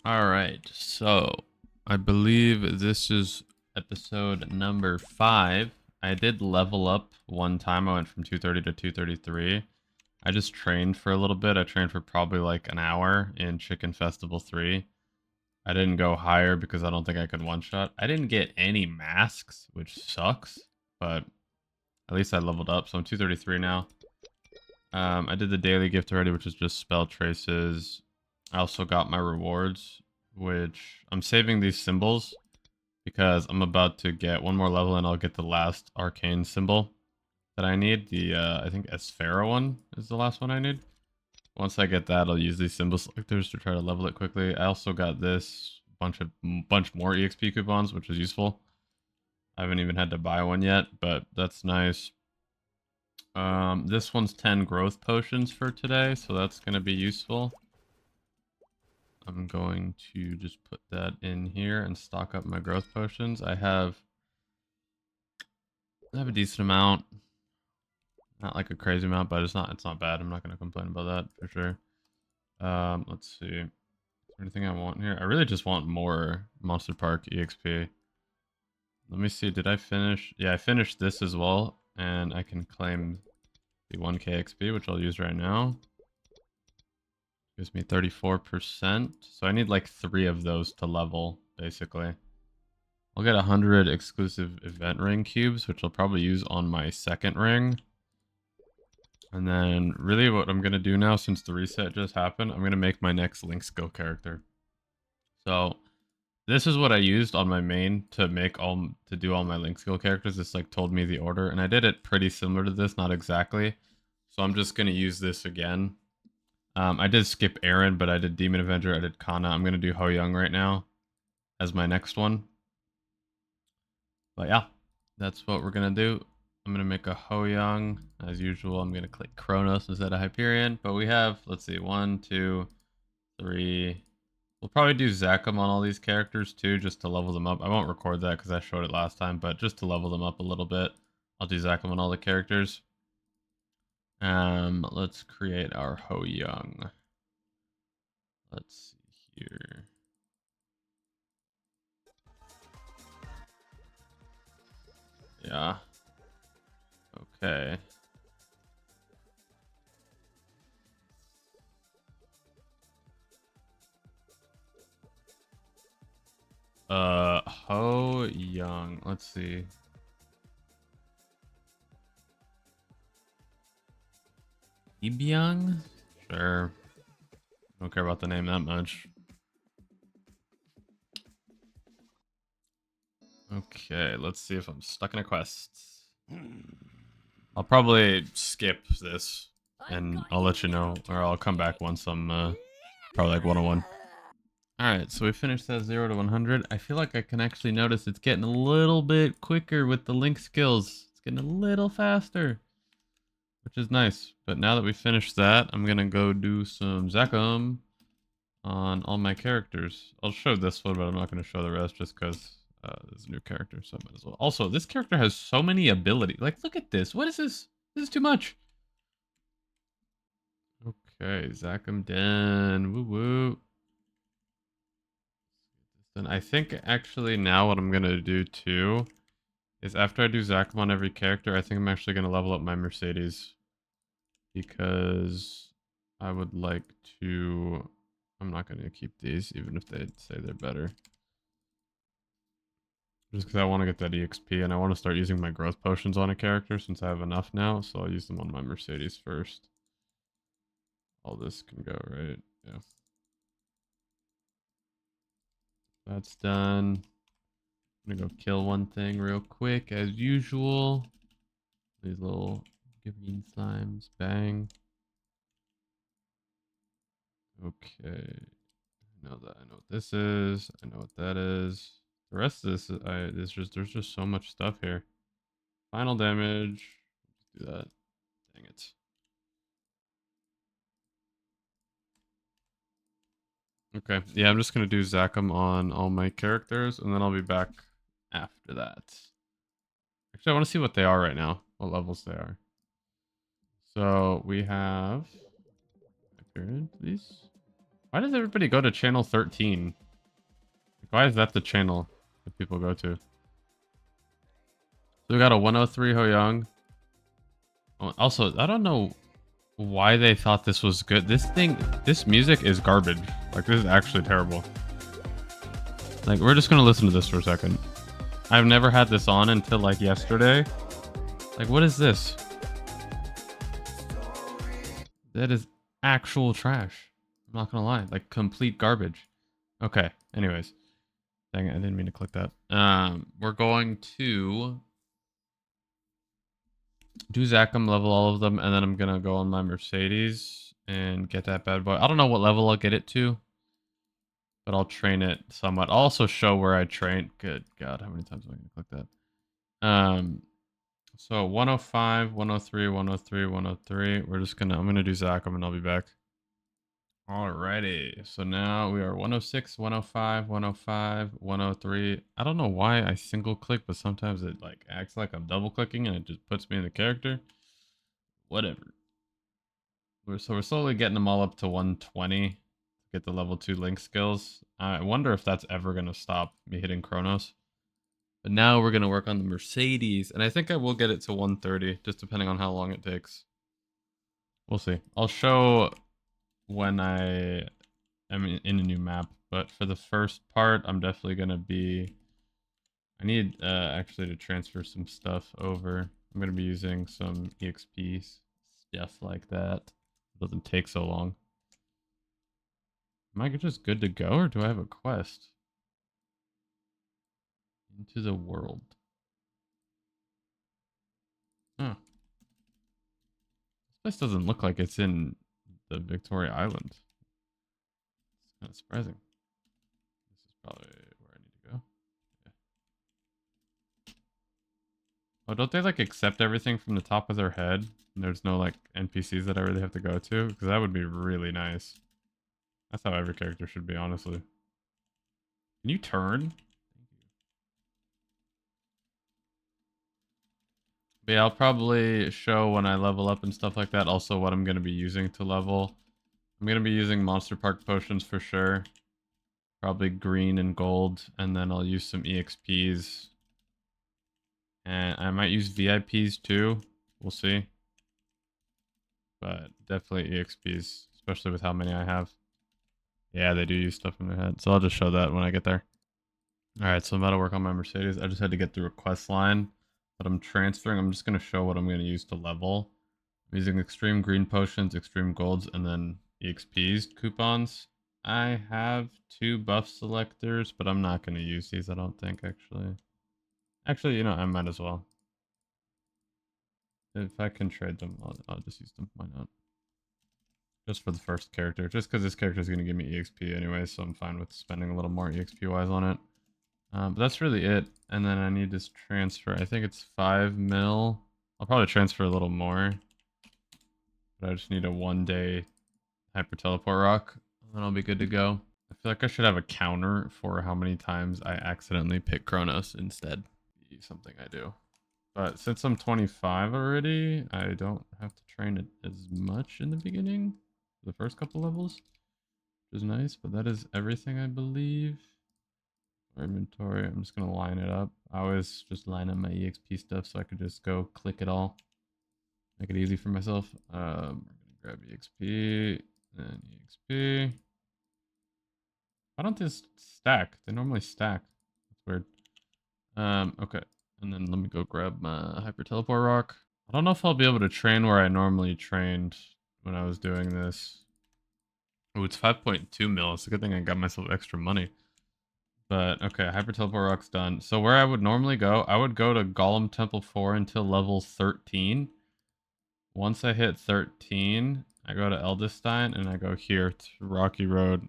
All right, so I believe this is episode number 5. I did level up one time. I went from 230 to 233. I just trained for a little bit. I trained for probably like an hour in Chicken Festival 3. I didn't go higher because I don't think I could one shot. I didn't get any masks, which sucks, but at least I leveled up. So I'm 233 now. I did the daily gift already, which is just spell traces. I also got my rewards, which I'm saving these symbols because I'm about to get one more level and I'll get the last arcane symbol that I need. The I think Esfera one is the last one I need. Once I get that, I'll use these symbol selectors to try to level it quickly. I also got this bunch more EXP coupons, which is useful. I haven't even had to buy one yet, but that's nice. This one's 10 growth potions for today, so that's going to be useful. I'm going to just put that in here and stock up my growth potions. I have a decent amount. Not like a crazy amount, but it's not bad. I'm not going to complain about that for sure. Let's see. Is there anything I want here? I really just want more Monster Park EXP. Let me see. Did I finish? Yeah, I finished this as well, and I can claim the 1k XP, which I'll use right now. Gives me 34%. So I need like 3 of those to level, basically. I'll get 100 exclusive event ring cubes, which I'll probably use on my second ring. And then really what I'm going to do now, since the reset just happened, I'm going to make my next link skill character. So this is what I used on my main to do all my link skill characters. This like told me the order, and I did it pretty similar to this, not exactly. So I'm just going to use this again. I did skip Aaron, but I did Demon Avenger, I did Kana. I'm going to do Ho Young right now as my next one. But yeah, that's what we're going to do. I'm going to make a Ho Young. As usual, I'm going to click Kronos instead of Hyperion. But we have, let's see, 1, 2, 3. We'll probably do Zakum on all these characters too, just to level them up. I won't record that because I showed it last time, but just to level them up a little bit, I'll do Zakum on all the characters. Let's create our Ho Young. Let's see here. Yeah. Okay. Ho Young. Let's see. Young? Sure. Don't care about the name that much. Okay, let's see if I'm stuck in a quest. I'll probably skip this and I'll let you know, or I'll come back once I'm probably like 101. Alright, so we finished that 0 to 100. I feel like I can actually notice it's getting a little bit quicker with the link skills. It's getting a little faster, which is nice. But now that we finished that, I'm going to go do some Zakum on all my characters. I'll show this one, but I'm not going to show the rest just because there's a new character, so I might as well. Also, this character has so many abilities. Like, look at this. What is this? This is too much. Okay, Zakum Den. Woo woo. Then I think actually now what I'm going to do too is after I do Zakum on every character, I think I'm actually going to level up my Mercedes. Because I would like to... I'm not going to keep these, even if they say they're better. Just because I want to get that EXP, and I want to start using my growth potions on a character since I have enough now, so I'll use them on my Mercedes first. All this can go, right? Yeah. That's done. I'm gonna go kill one thing real quick, as usual. These little green slimes. Bang. Okay. I know that. I know what this is. I know what that is. The rest of this, there's just so much stuff here. Final damage. Let's do that. Dang it. Okay. Yeah, I'm just gonna do Zakum on all my characters, and then I'll be back after that. Actually, I want to see what they are right now. What levels they are. So we have Hyperion, please. Why does everybody go to channel 13? Like, why is that the channel that people go to? So we got a 103 Ho Young. Also, I don't know why they thought this was good. This music is garbage. Like, this is actually terrible. Like, we're just gonna listen to this for a second. I've never had this on until, like, yesterday. Like, what is this? That is actual trash. I'm not gonna lie. Like, complete garbage. Okay, anyways. Dang it, I didn't mean to click that. We're going to do Zachem, level all of them, and then I'm gonna go on my Mercedes and get that bad boy. I don't know what level I'll get it to, but I'll train it somewhat. I'll also show where I train. Good God, how many times am I gonna click that? So 105, 103, 103, 103. I'm gonna do Zachem and I'll be back. Alrighty, so now we are 106, 105, 105, 103. I don't know why I single click, but sometimes it like acts like I'm double clicking and it just puts me in the character. Whatever. So we're slowly getting them all up to 120 to get the level 2 link skills. I wonder if that's ever going to stop me hitting Chronos. But now we're going to work on the Mercedes, and I think I will get it to 130, just depending on how long it takes. We'll see. I'll show when I am in a new map, but for the first part, I'm definitely going to be... I need actually to transfer some stuff over. I'm going to be using some EXP stuff like that. It doesn't take so long. Am I just good to go, or do I have a quest? Into the world. Huh. This place doesn't look like it's in the Victoria Island. It's kind of surprising. This is probably where I need to go. Yeah. Oh, don't they like accept everything from the top of their head? And there's no like NPCs that I really have to go to? Because that would be really nice. That's how every character should be, honestly. Can you turn? But yeah, I'll probably show when I level up and stuff like that. Also, what I'm going to be using to level. I'm going to be using Monster Park potions for sure. Probably green and gold. And then I'll use some EXPs. And I might use VIPs too. We'll see. But definitely EXPs, especially with how many I have. Yeah, they do use stuff in their head. So I'll just show that when I get there. Alright, so I'm about to work on my Mercedes. I just had to get through a quest line. But I'm transferring. I'm just going to show what I'm going to use to level. I'm using extreme green potions, extreme golds, and then EXPs coupons. I have 2 buff selectors, but I'm not going to use these, I don't think, actually. Actually, you know, I might as well. If I can trade them, I'll just use them. Why not? Just for the first character. Just because this character is going to give me EXP anyway, so I'm fine with spending a little more EXP-wise on it. But that's really it. And then I need this transfer. I think it's 5 mil. I'll probably transfer a little more. But I just need a 1-day hyper teleport rock. And then I'll be good to go. I feel like I should have a counter for how many times I accidentally pick Chronos instead. Something I do. But since I'm 25 already, I don't have to train it as much in the beginning. The first couple levels. Which is nice, but that is everything I believe. For inventory, I'm just going to line it up. I always just line up my EXP stuff so I could just go click it all. Make it easy for myself. We're going to grab EXP and EXP. Why don't they stack? They normally stack. That's weird. Okay. And then let me go grab my hyper teleport rock. I don't know if I'll be able to train where I normally trained when I was doing this. Oh, it's 5.2 mil. It's a good thing I got myself extra money. But okay, hyper teleport rock's done. So where I would normally go, I would go to Golem Temple 4 until level 13. Once I hit 13, I go to Eldestein and I go here to Rocky Road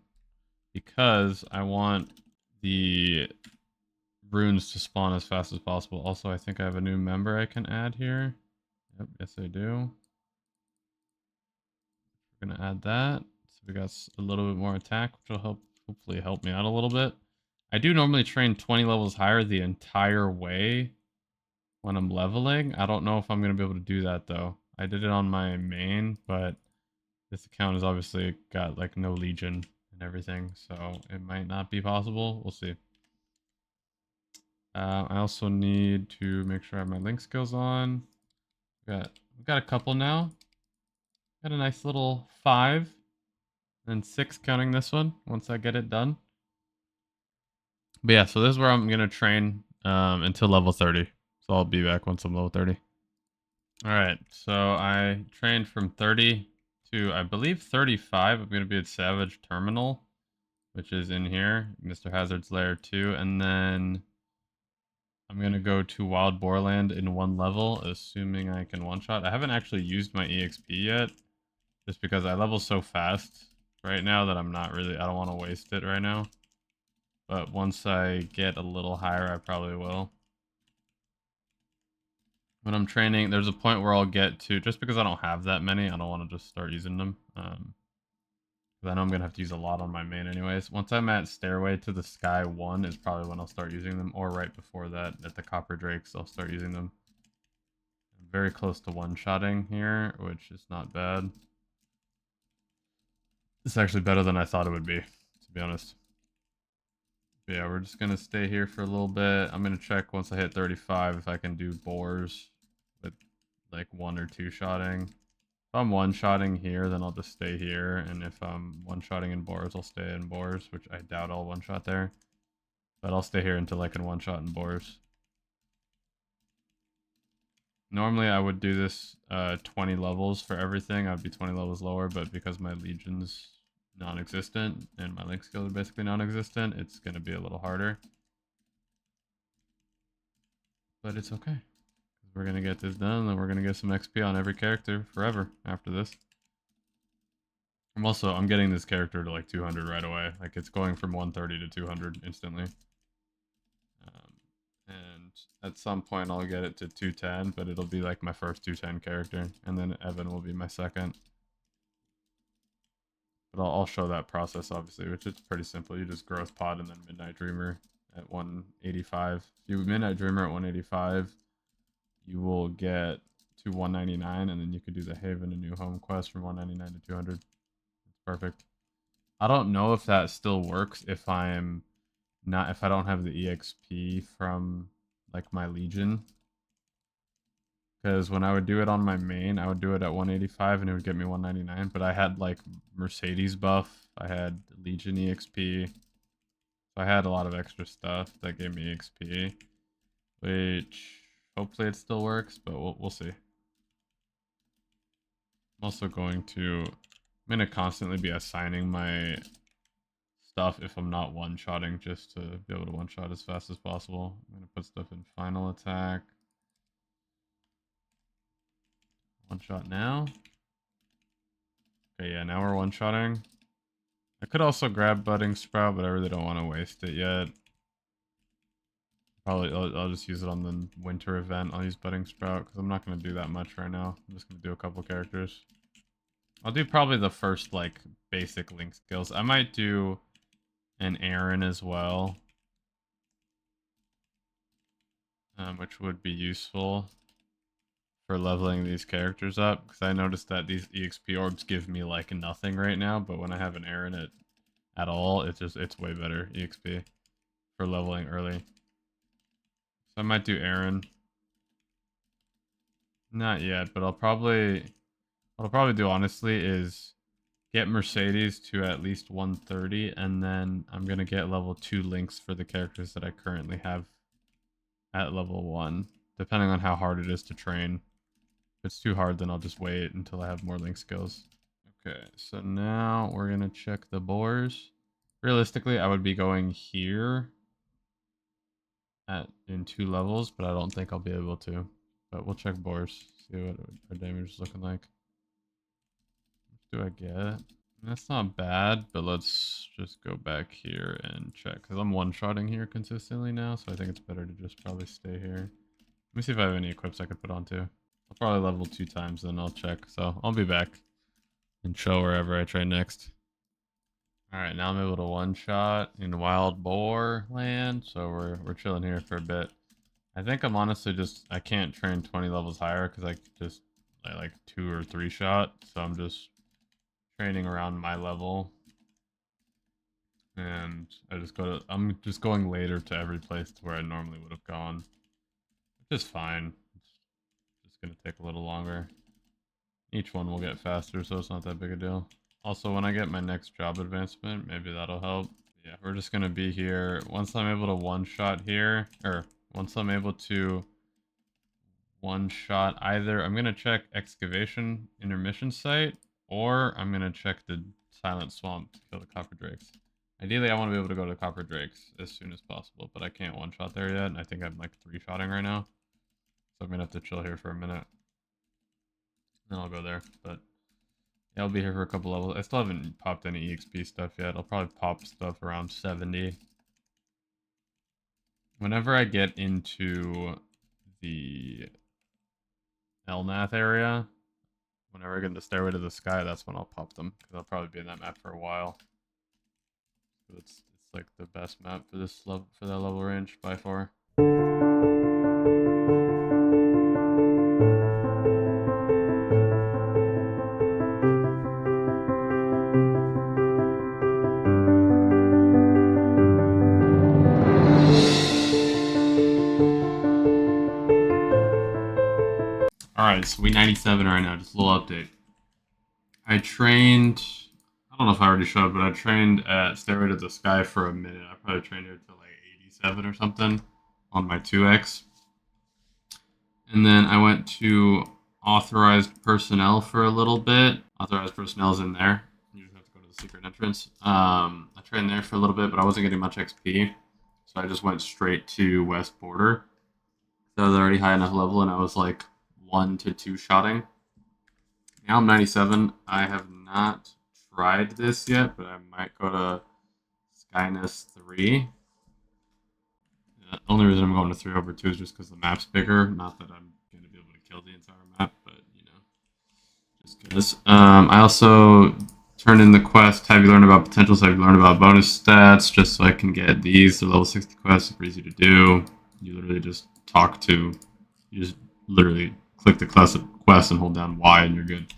because I want the runes to spawn as fast as possible. Also, I think I have a new member I can add here. Yep, yes I do. We're gonna add that. So we got a little bit more attack, which will hopefully help me out a little bit. I do normally train 20 levels higher the entire way when I'm leveling. I don't know if I'm gonna be able to do that though. I did it on my main, but this account has obviously got like no Legion and everything, so it might not be possible. We'll see. I also need to make sure I have my link skills on. We got a couple now. Got a nice little 5 and 6 counting this one once I get it done. But yeah, so this is where I'm gonna train until level 30. So I'll be back once I'm level 30. All right, so I trained from 30 to I believe 35. I'm gonna be at Savage Terminal, which is in here, Mr. Hazard's Lair 2, and then I'm gonna go to Wild Boarland in 1 level, assuming I can one-shot. I haven't actually used my EXP yet, just because I level so fast right now that I don't want to waste it right now. But once I get a little higher, I probably will. When I'm training, there's a point where I'll get to, just because I don't have that many, I don't want to just start using them. Because I know I'm going to have to use a lot on my main anyways. Once I'm at Stairway to the Sky 1 is probably when I'll start using them, or right before that, at the Copper Drakes, I'll start using them. I'm very close to one-shotting here, which is not bad. It's actually better than I thought it would be, to be honest. But yeah, we're just going to stay here for a little bit. I'm going to check once I hit 35 if I can do boars with like 1 or 2 shotting. If I'm one-shotting here, then I'll just stay here. And if I'm one-shotting in boars, I'll stay in boars, which I doubt I'll one-shot there. But I'll stay here until I can one-shot in boars. Normally, I would do this 20 levels for everything. I'd be 20 levels lower, but because my legion's non-existent and my link skills are basically non-existent, it's going to be a little harder. But it's okay. We're going to get this done, and we're going to get some XP on every character forever after this. I'm getting this character to like 200 right away. Like, it's going from 130 to 200 instantly. And at some point I'll get it to 210, but it'll be like my first 210 character, and then Evan will be my second. But I'll show that process, obviously, which is pretty simple. You just growth pod and then Midnight Dreamer at 185. If you Midnight Dreamer at 185, you will get to 199, and then you could do the Haven and New Home quest from 199 to 200. It's perfect. I don't know if that still works if I don't have the EXP from like my Legion. Because when I would do it on my main, I would do it at 185 and it would get me 199. But I had like Mercedes buff, I had Legion EXP, so I had a lot of extra stuff that gave me EXP, which hopefully it still works, but we'll see. I'm also I'm gonna constantly be assigning my stuff if I'm not one-shotting, just to be able to one-shot as fast as possible. I'm gonna put stuff in final attack. One-shot now. Okay, yeah, now we're one-shotting. I could also grab Budding Sprout, but I really don't want to waste it yet. Probably I'll just use it on the winter event. I'll use Budding Sprout because I'm not going to do that much right now. I'm just going to do a couple characters. I'll do probably the first like basic link skills. I might do an Aaron as well, which would be useful for leveling these characters up, because I noticed that these EXP orbs give me like nothing right now, but when I have an Aaron at all, it's way better EXP for leveling early. So I might do Aaron. Not yet, but what I'll probably do honestly is get Mercedes to at least 130, and then I'm gonna get level 2 links for the characters that I currently have at level 1, depending on how hard it is to train. If it's too hard, then I'll just wait until I have more link skills. Okay, so now we're gonna check the boars. Realistically, I would be going here in 2 levels, but I don't think I'll be able to. But we'll check boars, see what our damage is looking like. What do I get? That's not bad, but let's just go back here and check, because I'm one-shotting here consistently now, so I think it's better to just probably stay here. Let me see if I have any equips I could put on too. I'll probably level 2 times, then I'll check. So I'll be back and show wherever I train next. Alright, now I'm able to one-shot in Wild Boar land, so we're chilling here for a bit. I think I'm honestly I can't train 20 levels higher because I like 2 or 3 shot, so I'm just training around my level. And I'm just going later to every place to where I normally would have gone. Which is fine. It's just gonna take a little longer. Each one will get faster, so it's not that big a deal. Also, when I get my next job advancement, maybe that'll help. Yeah, we're just gonna be here. Once I'm able to one-shot here, or once I'm able to one-shot either, I'm gonna check excavation intermission site, or I'm gonna check the silent swamp to kill the copper drakes. Ideally, I want to be able to go to the copper drakes as soon as possible, but I can't one-shot there yet, and I think I'm like three-shotting right now. So I'm gonna have to chill here for a minute. Then I'll go there, but yeah, I'll be here for a couple levels. I still haven't popped any EXP stuff yet. I'll probably pop stuff around 70. Whenever I get into the Elnath area, whenever I get into Stairway to the Sky, that's when I'll pop them, because I'll probably be in that map for a while. It's like the best map for this level, for that level range by far. Alright, so we 97 right now, just a little update. I trained, I don't know if I already showed, but I trained at Stairway to the Sky for a minute. I probably trained here till like 87 or something on my 2X. And then I went to authorized personnel for a little bit. Authorized personnel's in there. You just have to go to the secret entrance. I trained there for a little bit, but I wasn't getting much XP. So I just went straight to West Border. So I was already high enough level, and I was like 1 to 2 shotting. Now I'm 97. I have not tried this yet, but I might go to Skyness 3. The only reason I'm going to 3 over 2 is just because the map's bigger. Not that I'm going to be able to kill the entire map, but, you know, just because. I also turned in the quest, have you learned about potentials, have you learned about bonus stats, just so I can get these. They're level 60 quests, super easy to do. You literally just you just literally click the quest and hold down Y and you're good.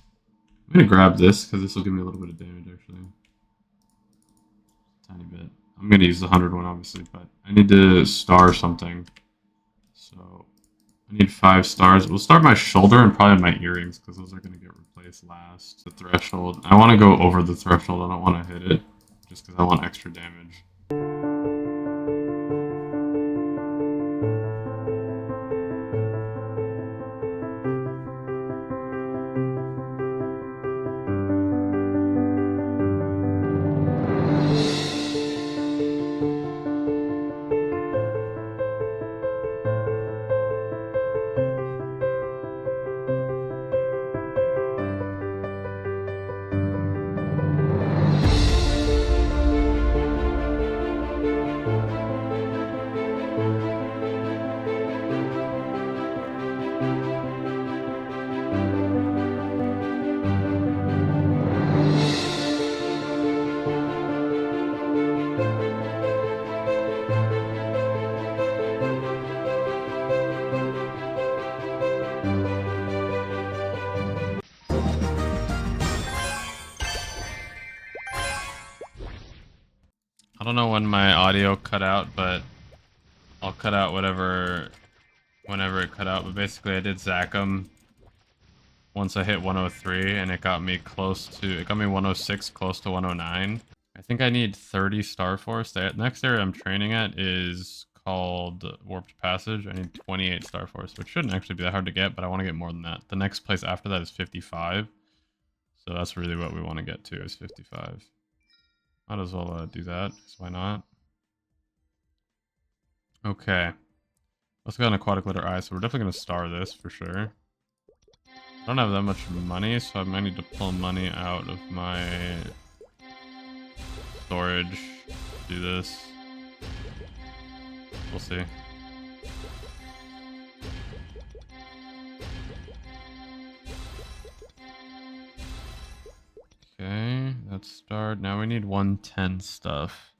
I'm going to grab this, because this will give me a little bit of damage, actually. Tiny bit. I'm going to use the 100 one, obviously, but I need to star something. So I need 5 stars. We'll start my shoulder and probably my earrings, because those are going to get replaced last. The threshold. I want to go over the threshold. I don't want to hit it, just because I want extra damage. I don't know when my audio cut out, but I'll cut out whenever it cut out. But basically, I did zack him once I hit 103, and it got me 106, close to 109. I think I need 30 Star Force. The next area I'm training at is called Warped Passage. I need 28 Star Force, which shouldn't actually be that hard to get, but I want to get more than that. The next place after that is 55. So that's really what we want to get to, is 55. Might as well do that, because why not? Okay. Let's go on Aquatic Litter Eye, so we're definitely going to star this for sure. I don't have that much money, so I might need to pull money out of my storage to do this. We'll see. Okay, that's start. Now we need 110 stuff.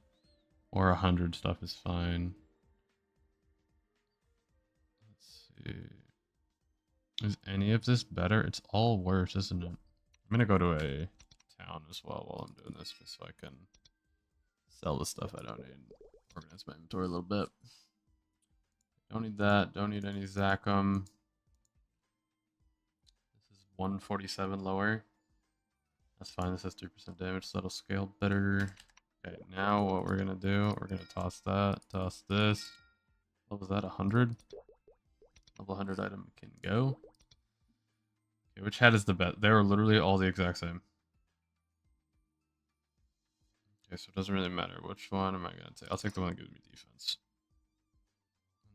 Or 100 stuff is fine. Let's see. Is any of this better? It's all worse, isn't it? I'm gonna go to a town as well while I'm doing this, just so I can Sell the stuff I don't need. Organize my inventory a little bit. Don't need that. Don't need any Zachem. This is 147 lower. That's fine. This has 3% damage, so that'll scale better. Okay, now what we're gonna do, we're gonna toss that, toss this. What was that, 100? Level 100 item can go. Okay, which hat is the best? They were literally all the exact same. Okay, so it doesn't really matter. Which one am I gonna take? I'll take the one that gives me defense.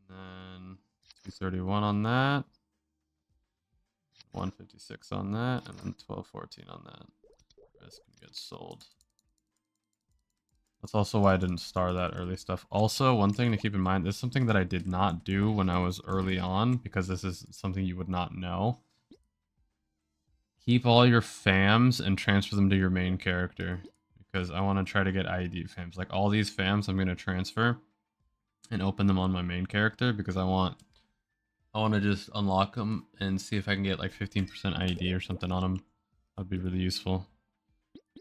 And then 231 on that. 156 on that, and then 1214 on that. The rest can get sold. That's also why I didn't star that early stuff. Also, one thing to keep in mind, this is something that I did not do when I was early on, because this is something you would not know. Keep all your fams and transfer them to your main character, because I want to try to get IED fams. Like all these fams I'm going to transfer and open them on my main character, because I want to just unlock them and see if I can get like 15% IED or something on them. That'd be really useful.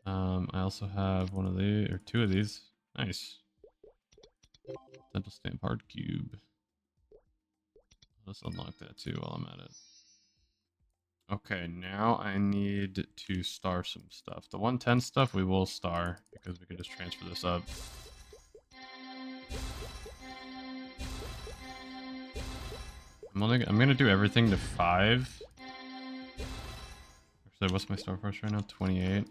I also have one of these, or two of these. Nice. Dental stamp hard cube. Let's unlock that too while I'm at it. Okay, now I need to star some stuff. The 110 stuff we will star because we can just transfer this up. I'm gonna do everything to 5. Actually, what's my star force right now? 28.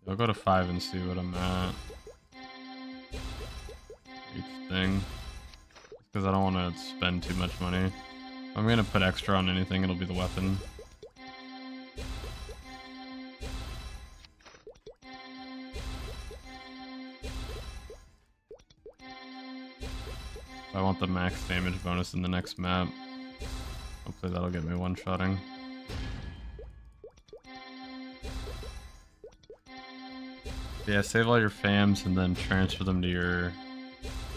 I'll go to 5 and see what I'm at. Each thing. Because I don't want to spend too much money. If I'm gonna put extra on anything, it'll be the weapon. I want the max damage bonus in the next map. Hopefully that'll get me one-shotting. Yeah, save all your fams and then transfer them to your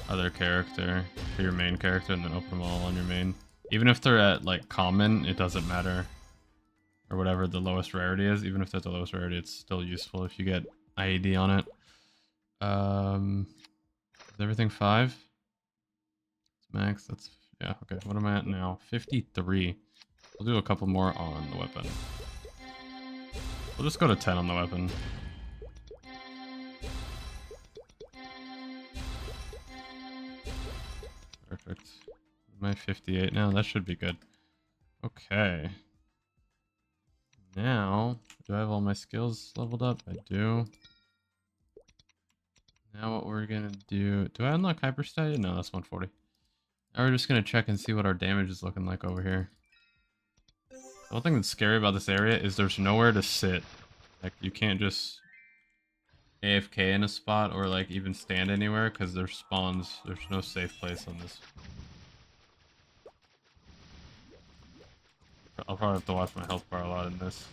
other character, to your main character, and then open them all on your main. Even if they're at like common, it doesn't matter. Or whatever the lowest rarity is, even if they're the lowest rarity, it's still useful if you get IED on it. Is everything 5? It's max, that's, yeah, okay. What am I at now? 53. We'll do a couple more on the weapon. We'll just go to 10 on the weapon. Perfect. Am I 58 now? That should be good. Okay. Now, do I have all my skills leveled up? I do. Now what we're gonna do I unlock hyperstat? No, that's 140. Now we're just gonna check and see what our damage is looking like over here. The one thing that's scary about this area is there's nowhere to sit. Like, you can't just AFK in a spot or like even stand anywhere because there's no safe place on this. I'll probably have to watch my health bar a lot in this.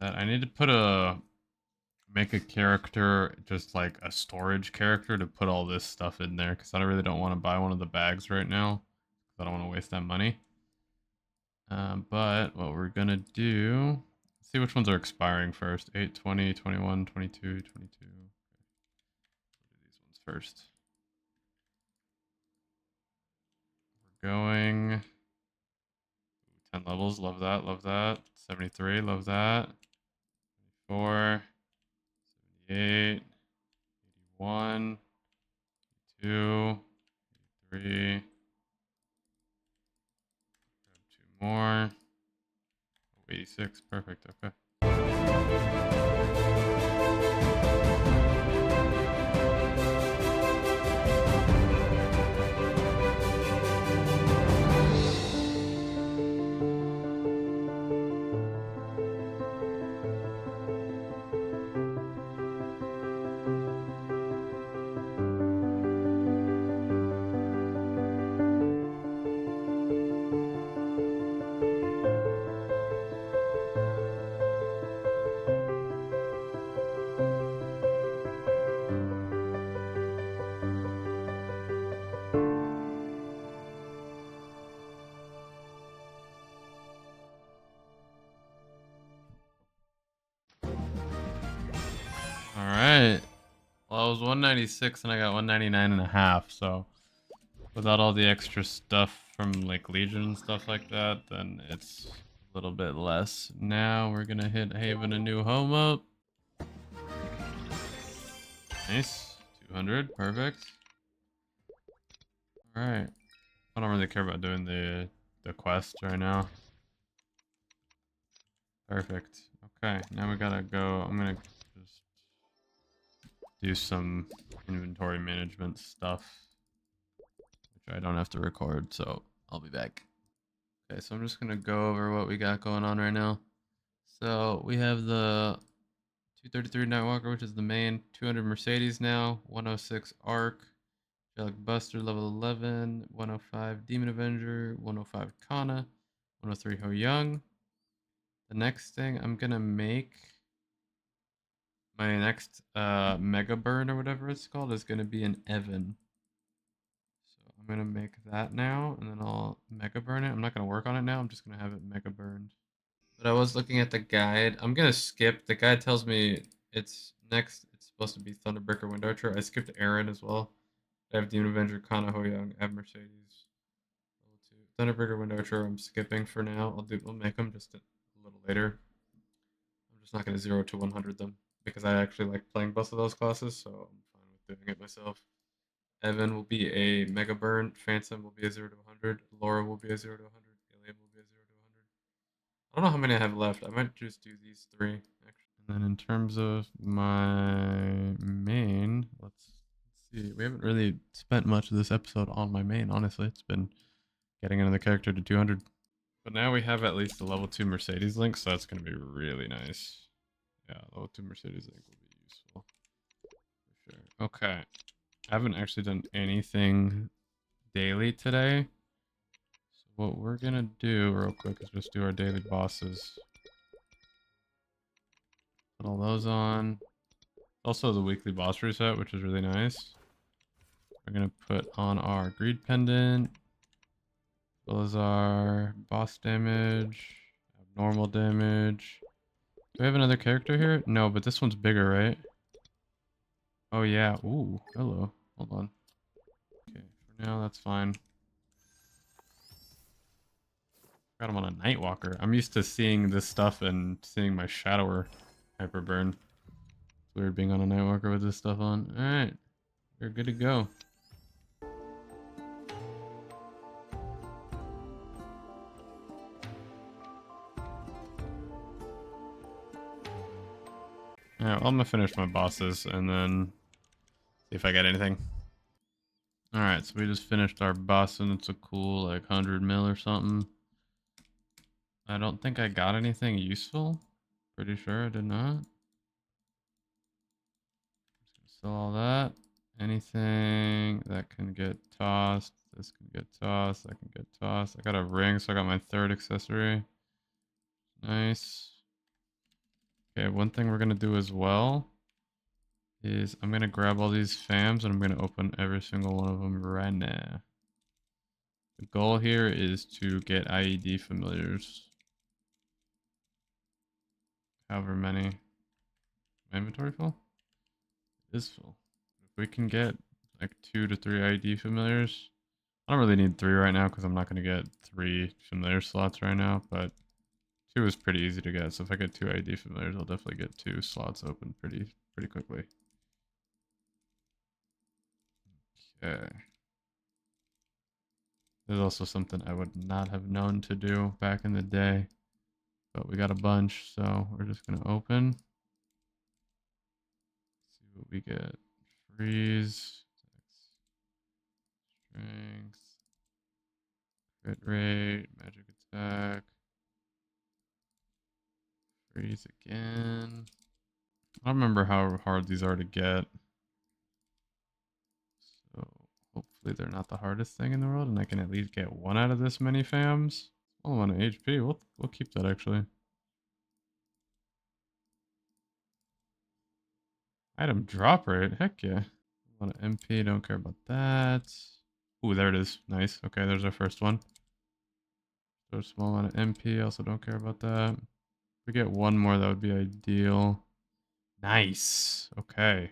I need to make a character, just like a storage character, to put all this stuff in there, because I really don't want to buy one of the bags right now. I don't want to waste that money. But what we're gonna do, let's see which ones are expiring first. 8, 20, 21, 22, 22. Okay. We'll do these ones first. We're going 10 levels, love that, love that. 73, love that. 74, 78, 81, 82, 83, more. 86, perfect, okay. All right. Well, I was 196 and I got 199 and a half, so without all the extra stuff from like Legion and stuff like that, then it's a little bit less. Now we're gonna hit Haven a new home up. Nice. 200, perfect. All right. I don't really care about doing the quest right now. Perfect. Okay, now we gotta go. I'm gonna just do some inventory management stuff, which I don't have to record, so I'll be back. Okay, so I'm just gonna go over what we got going on right now. So we have the 233 Nightwalker, which is the main, 200 Mercedes now, 106 Arc, Angelic Buster level 11, 105 Demon Avenger, 105 Kana, 103 Ho Young. The next thing I'm gonna make, my next Mega Burn or whatever it's called, is gonna be an Evan. So I'm gonna make that now, and then I'll Mega Burn it. I'm not gonna work on it now. I'm just gonna have it Mega Burned. But I was looking at the guide. I'm gonna skip. The guide tells me it's next. It's supposed to be Thunderbreaker Wind Archer. I skipped Aaron as well. I have Demon Avenger, Kana Ho Young, I have Mercedes. Level 2. Thunderbreaker Wind Archer I'm skipping for now. I'll make them just a little later. I'm just not gonna 0 to 100 them because I actually like playing both of those classes, so I'm fine with doing it myself. Evan will be a Mega Burn. Phantom will be a 0 to 100. Laura will be a 0 to 100. Alien will be a 0 to 100. I don't know how many I have left. I might just do these 3, actually. And then in terms of my main, let's see. We haven't really spent much of this episode on my main, honestly. It's been getting another character to 200. But now we have at least a level 2 Mercedes link, so that's going to be really nice. Yeah, level 2 Mercedes link will be useful. For sure. Okay. I haven't actually done anything daily today. So what we're going to do real quick is just do our daily bosses. Put all those on. Also the weekly boss reset, which is really nice. We're going to put on our greed pendant. As well as our boss damage. Abnormal damage. Do we have another character here? No, but this one's bigger, right? Oh yeah. Ooh, hello. Hold on. Okay, for now that's fine. Got him on a Nightwalker. I'm used to seeing this stuff and seeing my Shadower Hyperburn. It's weird being on a Nightwalker with this stuff on. Alright. We're good to go. Alright, well, I'm gonna finish my bosses and then see if I get anything. Alright, so we just finished our boss and it's a cool like 100 mil or something. I don't think I got anything useful. Pretty sure I did not. Just gonna sell all that. Anything that can get tossed. This can get tossed. That can get tossed. I got a ring, so I got my 3rd accessory. Nice. Okay, one thing we're gonna do as well is I'm gonna grab all these fams and I'm gonna open every single one of them right now. The goal here is to get IED familiars. However many. My inventory full? It is full. If we can get like 2 to 3 IED familiars. I don't really need 3 right now because I'm not gonna get 3 familiar slots right now, but 2 is pretty easy to get. So if I get 2 IED familiars, I'll definitely get 2 slots open pretty quickly. Okay. There's also something I would not have known to do back in the day. But we got a bunch, so we're just going to open. See what we get. Freeze. Strength. Crit rate. Magic attack. Freeze again. I don't remember how hard these are to get. So hopefully they're not the hardest thing in the world, and I can at least get one out of this many fams. Small amount of HP. We'll keep that actually. Item drop rate. Heck yeah. A lot of MP. Don't care about that. Ooh, there it is. Nice. Okay, there's our first one. So a small amount of MP. Also don't care about that. If we get one more, that would be ideal. Nice. Okay.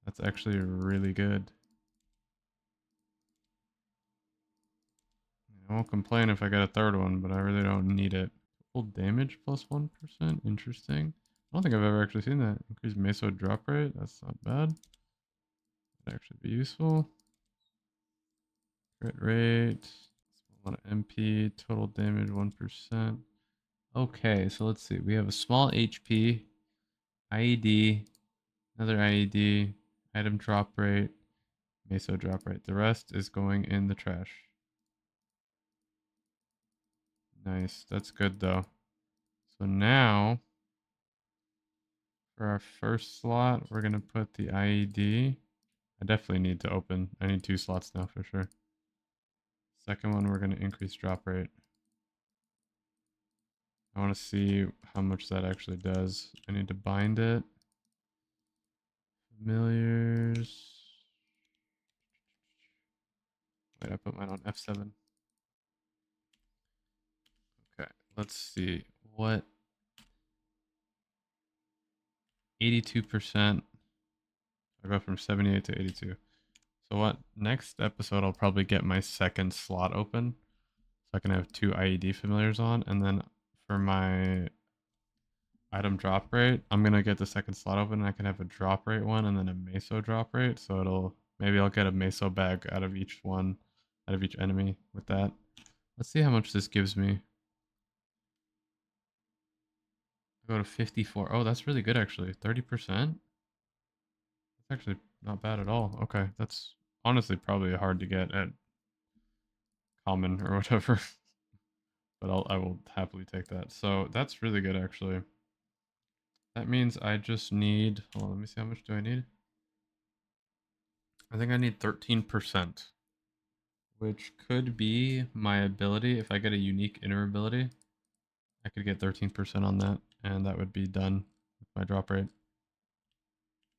That's actually really good. I won't complain if I get a third one, but I really don't need it. Full damage plus 1%. Interesting. I don't think I've ever actually seen that. Increased meso drop rate. That's not bad. That'd actually be useful. Crit rate. Small amount of MP. Total damage 1%. Okay, so let's see. We have a small HP, IED, another IED, item drop rate, meso drop rate. The rest is going in the trash. Nice. That's good though. So now for our first slot, we're going to put the IED. I definitely need to open. I need 2 slots now for sure. Second one, we're going to increase drop rate. I want to see how much that actually does. I need to bind it. Familiars. Wait, I put mine on F7. Okay, let's see. What? 82%. I go from 78 to 82. So what? Next episode, I'll probably get my second slot open. So I can have 2 IED familiars on. And then for my item drop rate, I'm going to get the second slot open. And I can have a drop rate one and then a meso drop rate. So maybe I'll get a meso bag out of each one, out of each enemy with that. Let's see how much this gives me. I go to 54. Oh, that's really good actually. 30%? That's actually not bad at all. Okay, that's honestly probably hard to get at common or whatever. But I will happily take that. So that's really good actually. That means I just need, hold on, let me see how much do I need? I think I need 13%, which could be my ability. If I get a unique inner ability, I could get 13% on that, and that would be done with my drop rate.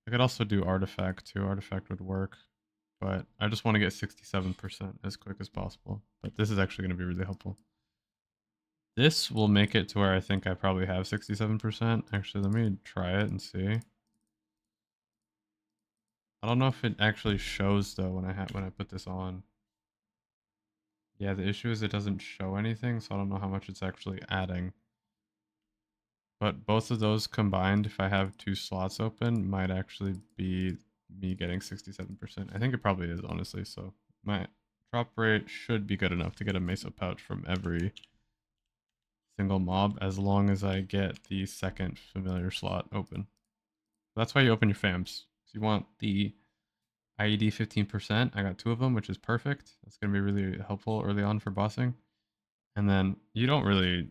I could also do artifact too. Artifact would work, but I just want to get 67% as quick as possible. But this is actually going to be really helpful. This will make it to where I think I probably have 67%. Actually, let me try it and see. I don't know if it actually shows though when I put this on. Yeah, the issue is it doesn't show anything, so I don't know how much it's actually adding. But both of those combined, if I have 2 slots open, might actually be me getting 67%. I think it probably is, honestly. So my drop rate should be good enough to get a meso pouch from every single mob as long as I get the second familiar slot open. That's why you open your fams. You want the IED 15%. I got 2 of them, which is perfect. That's going to be really helpful early on for bossing. And then you don't really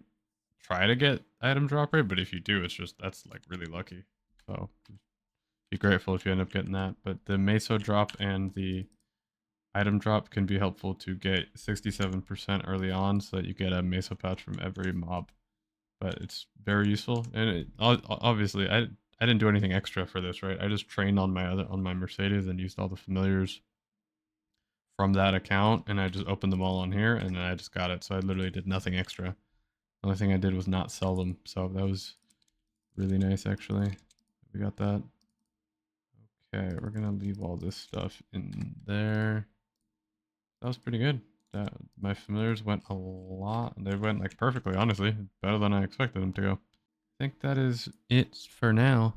try to get item drop rate, but if you do, it's just, that's like really lucky. So be grateful if you end up getting that. But the meso drop and the item drop can be helpful to get 67% early on so that you get a meso pouch from every mob. But it's very useful. And obviously, I didn't do anything extra for this, right? I just trained on my Mercedes and used all the familiars from that account, and I just opened them all on here, and then I just got it. So I literally did nothing extra. The only thing I did was not sell them, so that was really nice actually. We got that. Okay, we're gonna leave all this stuff in there. That was pretty good. That my familiars went a lot. They went like perfectly, honestly. Better than I expected them to go. I think that is it for now.